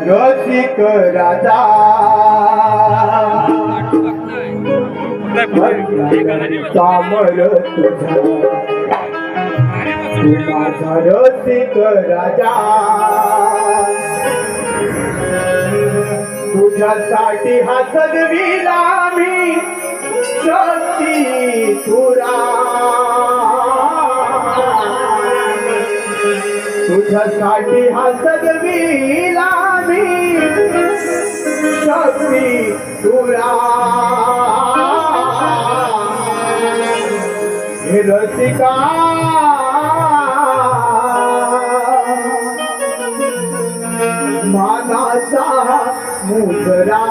रसिक राजा कामर तुझा तू माझा रसिक राजा तुझ्यासाठी हा सजविला मी शक्ती तुरा तुझ्यासाठी हा सजविला मी शक्ती तुरा हे रसिका मानाचा मुजरा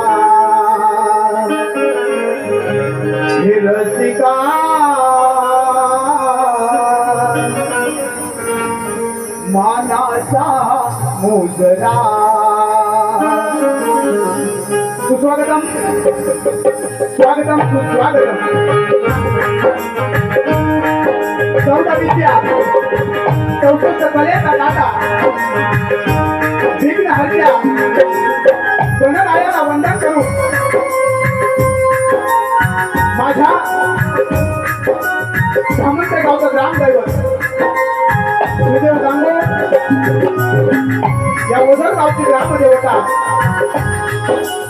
हे रसिका मानाचा मुजरा सुस्वागतम स्वागतम सुस्वागतम चौथा विद्या चौथ्याच कलेचा दाता विघ्न हत्या गणरायाला वंदन करू माझ्या धामणते गावचं ग्रामदैवत श्रीदेव गांगे या ओझर गावची ग्रामदेवता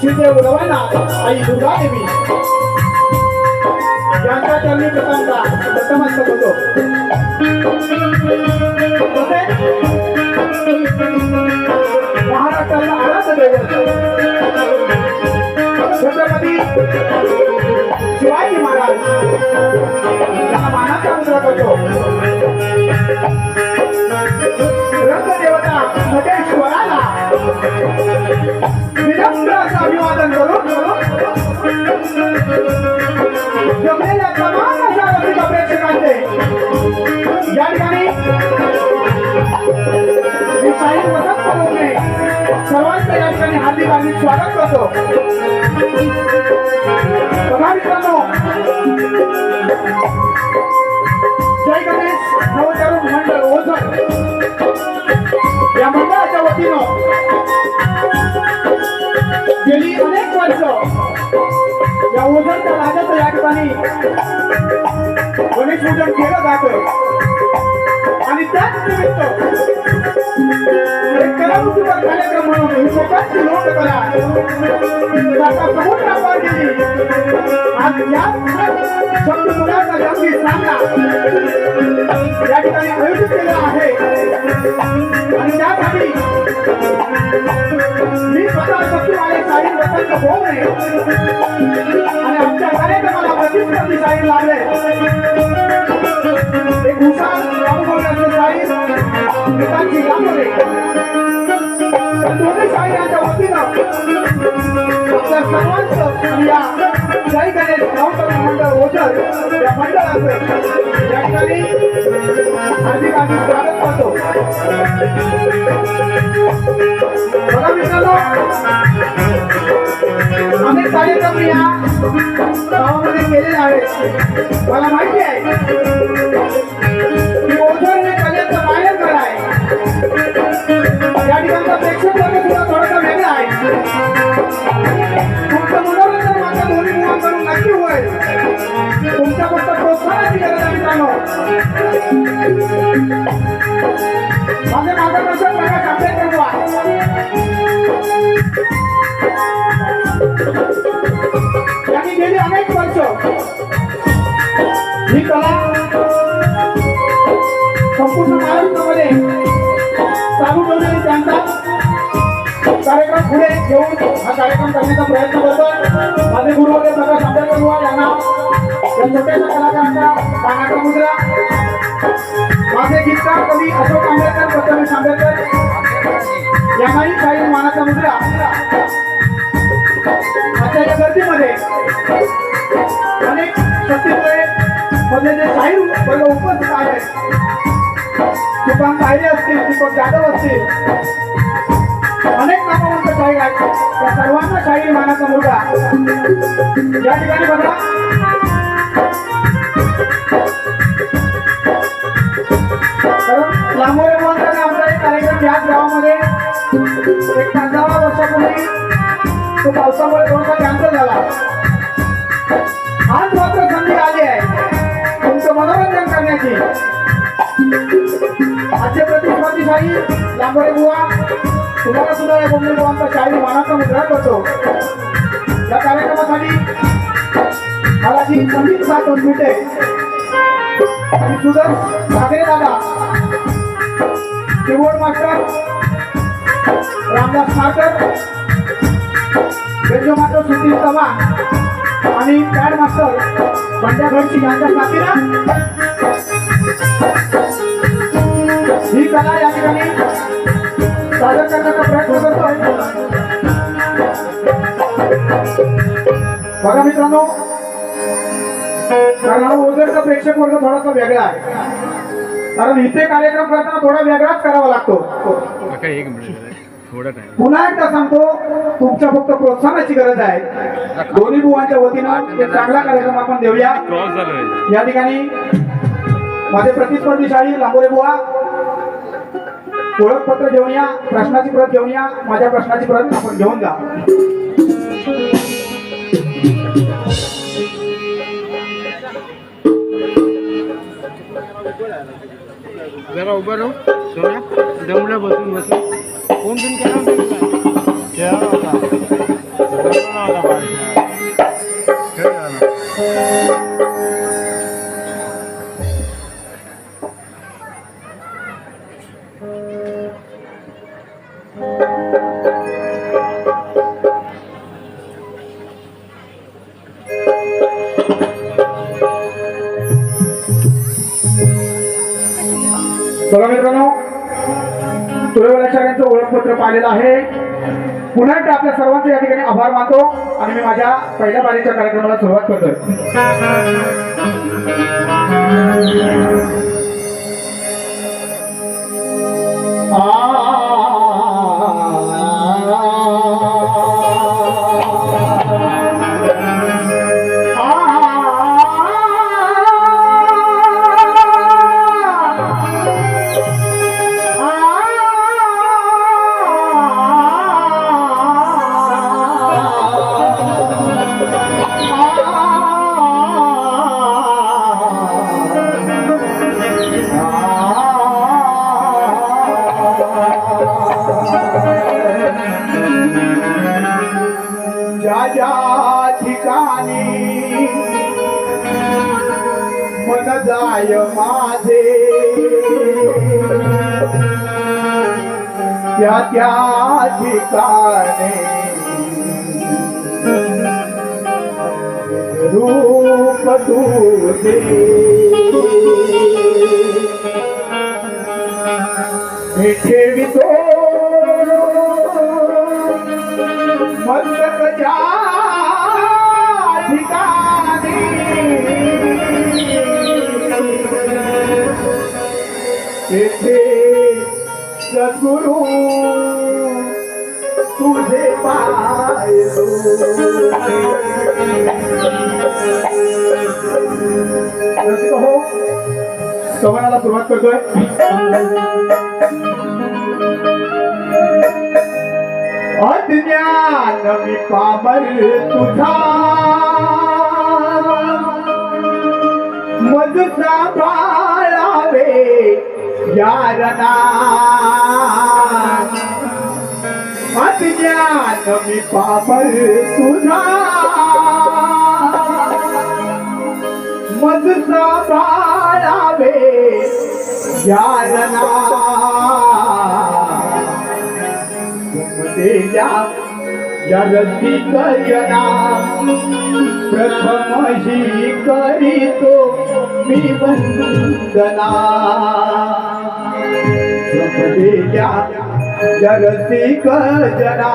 श्रीदेव रवैनाथ आई दुर्गा देवी यांच्या चरणी प्रथमता नतमस्तक होतो महाराष्ट्राला आराध्य दैवत छत्रपती शिवाजी महाराज यांना मानाचा मुद्रा करतो रंगदेवता नटेश्वराला विनम्र असं अभिवादन करून जमलेल्या तमाम अशा रसिक प्रेक्षकांचे या ठिकाणी मी साई वसंत प्रभूने सर्वांचं या ठिकाणी हार्दिक हार्दिक स्वागत करतो बघा मित्रांनो जय गणेश नवतरुण मंडळ ओझर या मंडळाच्या वतीनं गेली अनेक वर्ष या ओझरच्या राजाचं या ठिकाणी गणेश पूजन केलं जातं आणि त्याच निमित्त एक कलाकृतीपर कार्यक्रम म्हणून ही स्वतःची लोककला त्याचा समुद्र पार केली आणि याच शब्द मुलाचा जंगी सामना या ठिकाणी आयोजित केला आहे आणि त्यासाठी मी स्वतः शक्तिवाले साई वसंत भोवणे आणि आमच्या कार्यक्रमाला प्रतिस्पर्धी साई लागले एक हुशार रामगोळ्याचे साई पिताजी लांबले दोन्ही साई यांच्या वतीनं आपल्या सर्वांचं आणि या जय गणेश नवतरुण मंडळ ओझर या मंडळाचं या ठिकाणी हार्दिक हार्दिक स्वागत करतो बघा मित्रांनो अनेक कार्यक्रम या गावामध्ये केलेले आहेत मला माहिती आहे की ओझर हे कलेचं माहेरघर आहे या ठिकाणचा प्रेक्षक वर्ग सुद्धा थोडासा वेगळा आहे तुमचं मनोरंजन माझ्या दोन्ही मुलांकडून नक्की होईल तुमच्या फक्त प्रोत्साहनाची गरज आहे मित्रांनो माझे मार्गदर्शन प्रकाश आंबेडकर यांनी गेली अनेक वर्ष ही कला संपूर्ण महाराष्ट्रामध्ये चालू ठेवलेली त्यांचा कार्यक्रम पुढे घेऊन हा कार्यक्रम करण्याचा प्रयत्न करतो माझे गुरुवर्य प्रकाश आंबेडकर यांना या छोट्याशा कलाकारांच्या मानाचा मुद्रा माझे गीतकार कवी अशोक आंबेडकर प्रथमेश आंबेडकर यांनाही काही मानाचा मुद्रा आजच्या या गर्दीमध्ये अनेक शक्तीमुळे मध्ये जे शाहीर वर्ग उपस्थित आहेत सुकांत आयरे असतील दीपक जाधव असतील अनेक नामवंत शाहीर आहेत त्या सर्वांना शाहीर मानाचा मुद्रा या ठिकाणी बघा लांबोरे मुलांचा आमचा एक कार्यक्रम याच गावामध्ये एक 15 वर्ष पावसामुळे थोडासा कॅन्सल झाला. आज मात्र संधी आली आहे तुमचं मनोरंजन करण्याची. आजचे प्रतिस्पर्धी लांबोरे बुवा तुम्हाला सुद्धा या बोंबले बुवांचा शाही मानाचा मुद्रा करतो. या कार्यक्रमासाठी मला जी संगीत साथ मिळते आणि सुधर ठाकरे दादा keyboard master, Ramdas master, banjo master Sudhir Chavan आणि पॅड मास्टर बंड्या घरची यांच्या साथीला ही कला या ठिकाणी सादर करण्याचा प्रयत्न करतोय. बघा मित्रांनो, कारण हा ओझरचा प्रेक्षक वर्ग थोडासा वेगळा आहे. कारण इथे कार्यक्रम करताना थोडा वेगळाच करावा लागतो. पुन्हा एकदा सांगतो, तुमच्या फक्त प्रोत्साहनाची गरज आहे. दोन्ही बुवांच्या वतीनं एक चांगला कार्यक्रम आपण देऊया. या ठिकाणी माझे प्रतिस्पर्धी शाही लांबोरे बुवा ओळखपत्र घेऊन या, प्रश्नाची प्रत घेऊन या. माझ्या प्रश्नाची प्रत आपण घेऊन जा. जरा उभं राहू सोन्या, दमला बसून बसून कोण कोण केला बघा मित्रांनो, तुरेवाल्याचार्यांचं ओळखपत्र पाहिलेलं आहे. पुन्हा एकदा आपल्या सर्वांचे या ठिकाणी आभार मानतो आणि मी माझ्या पहिल्या बारीच्या कार्यक्रमाला सुरुवात करतोय. ज्या ठिकाणी मन जाय माझे त्या त्या ठिकाणी रूप तुझे मी ठेवितो मस्तक ज्या ठिकाणी तेथे सद्गुरु तुझे पाहिलो. हो, संवादाला सुरुवात करतोय. अज्ञान मी पामर तुझा मज सांभाळावे यारना. अज्ञान मी पामर तुझा मज सांभाळावे यारना. या रसिक जना प्रथम ही करीतो मी वंदना. या रसिक जना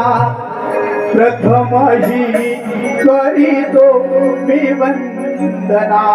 प्रथम ही करीतो मी वंदना.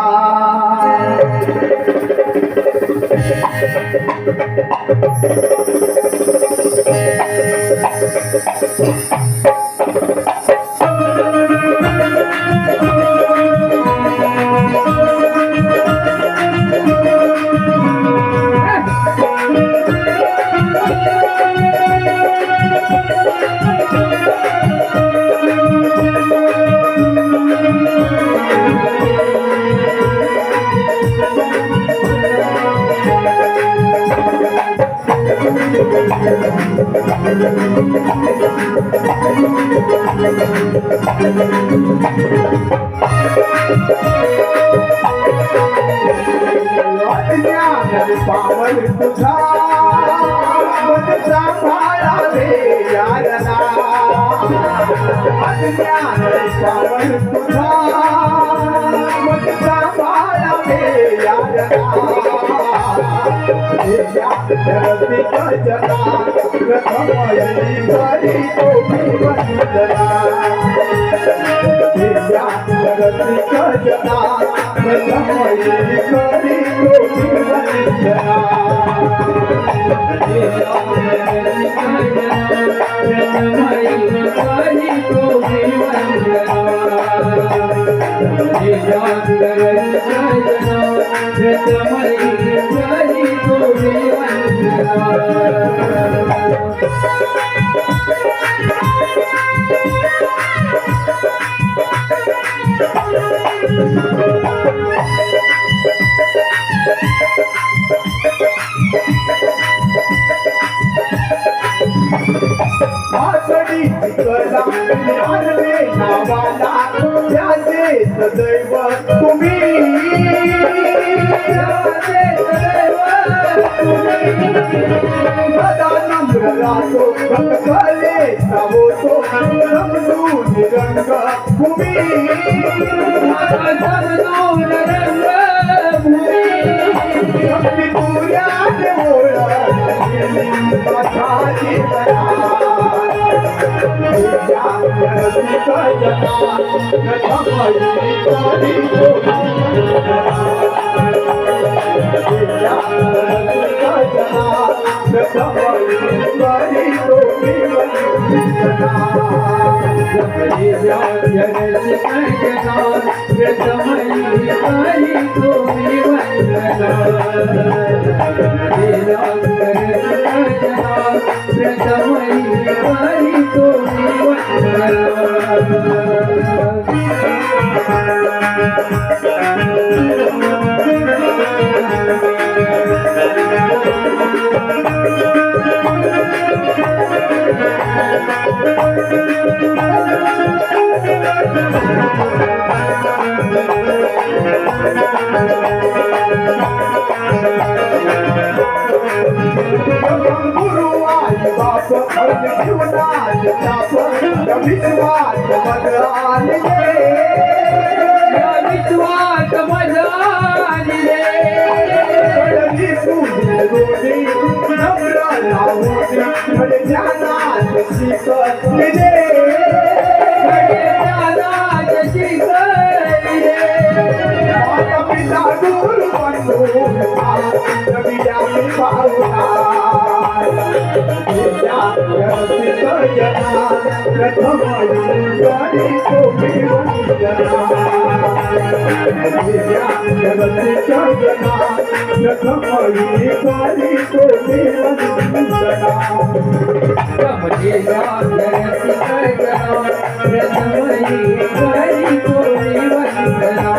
पावन तुझा सांभाळा रे यारला अज्ञान पावन तुझा सांभाळा रे यारला जगतिक जना प्रथमयी करी तो वंदना जगतिक जना प्रथमयी करी तो वंदना ज्ञानवे नावाला त्याचे सदैव तुम्ही सदा नम्र राहतो भक्तले होतो समजून रंग भूमी भक्ती पुऱ्याने ओळख जगतिक जना प्रथमयी करी तो विश्वास मदरानी विश्वास मदरानी रोटी नम्रा लावणी बड़े ज्ञानात शिकर रे माता पिता गुरु बंधु नबिया की भावना जगतिक जना प्रथमयी करी तो वंदना जगतिक जना प्रथमयी करी तो वंदना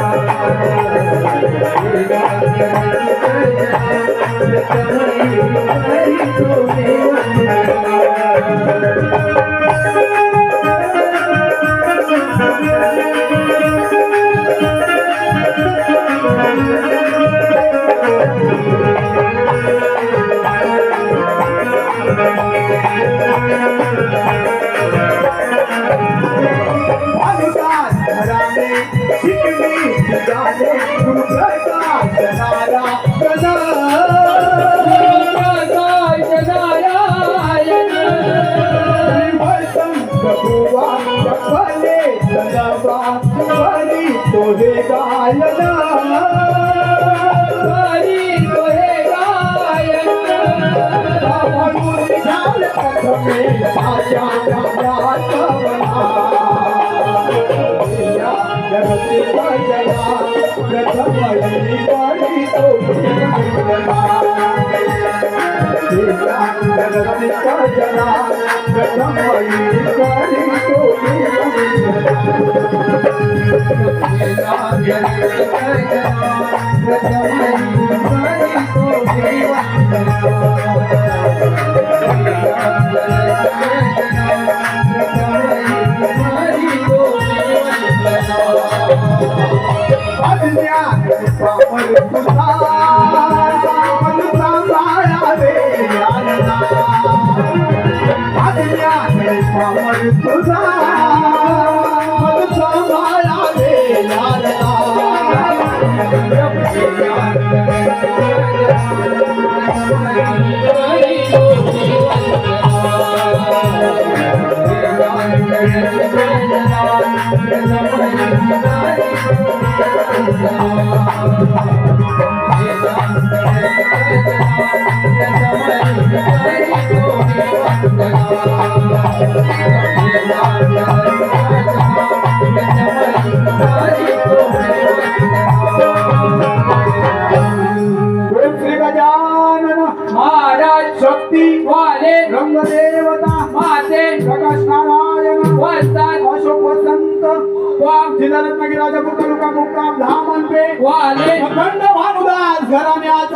Thank you. हरी तुझा मन सांभाळा रे नारदा श्री गजानन महाराज शक्ती वाले रंगदेवता माते प्रकाश नारायण वस्ताद अशोक वसंत वाम जिल्हा रत्नागिरी राजापूर तालुका मुक्काम धामणपे वाले अखंड भानुदास घराण्याचा